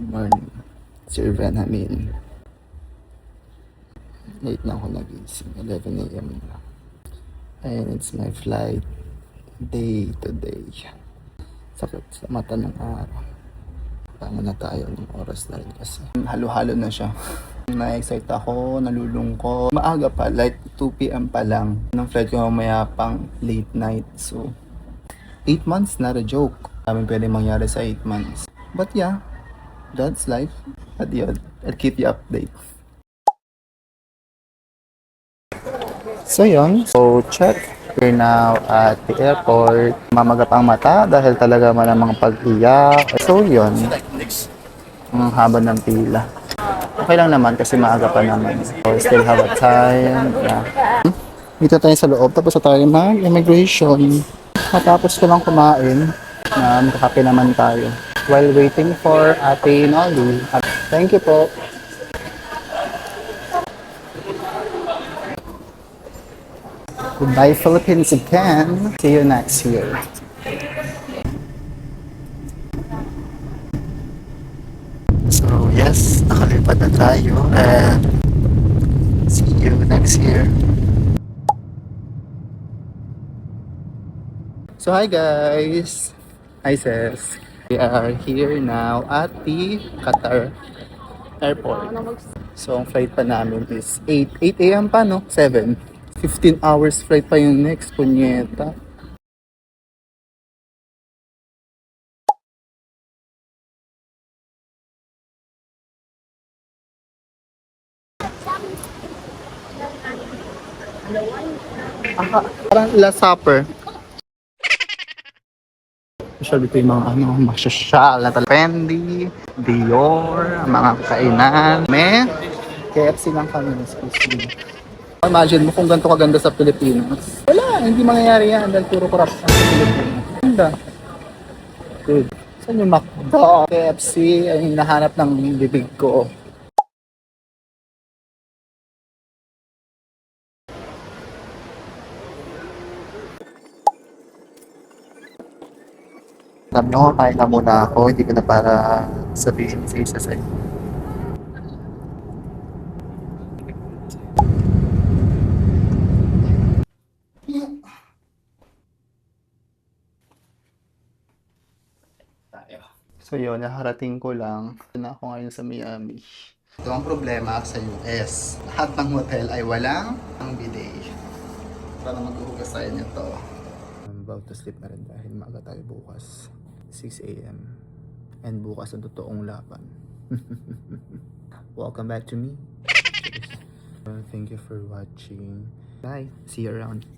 Morning, Sir Vanhamin. Late na ako nagising, 11 a.m. na. And it's my flight day to day. Sakit sa mata ng araw. Tama na tayo ng oras na rin kasi. Halo-halo na siya. Na-excite ako, nalulungkot. Maaga pa, like 2 p.m. pa lang. Nang flight ko mamaya pang late night. So, 8 months, not a joke. Kami pwede mangyari sa 8 months. But yeah, that's life. At yun, I'll keep you update. So yun, so check. We're now at the airport. Mamaga pang mata dahil talaga malamang pag-iyak. So yun, ang haba ng pila. Okay lang naman kasi maaga pa naman. So still have a time. Yeah. Dito tayo sa loob, tapos tayo mag-immigration. Matapos ko lang kumain, na magkakape naman tayo. While waiting for Ate Nolly. Thank you po. Goodbye Philippines again. See you next year. So yes, nakalipad na tayo and see you next year. So hi guys! Hi sis! We are here now at the Qatar airport. So ang flight pa namin is 8 a.m. pa no? 7. 15 hours flight pa yung next, punyeta. Parang last supper. Usually ito yung mga masasyal na Fendi, Dior, mga kainan. KFC lang kami, excuse me. Imagine mo kung ganito kaganda sa Pilipinas. Wala, hindi mangyayari yan dahil puro corruption sa Pilipinas. Ganda. Good. Saan yung McDo? KFC ay hinahanap ng bibig ko. Sabi nyo, kain na muna ako. Hindi ko na para sabihin sa isa sa inyo. So yun, nakarating ko lang. Na ako ngayon sa Miami. Ito ang problema sa US. Lahat ng hotel ay walang ang bidet. Para maghuhugas tayo nito. I'm about to sleep na rin dahil maaga tayo bukas. 6 a.m. And bukas ang totoong laban. Welcome back to me. Thank you for watching. Bye. See you around.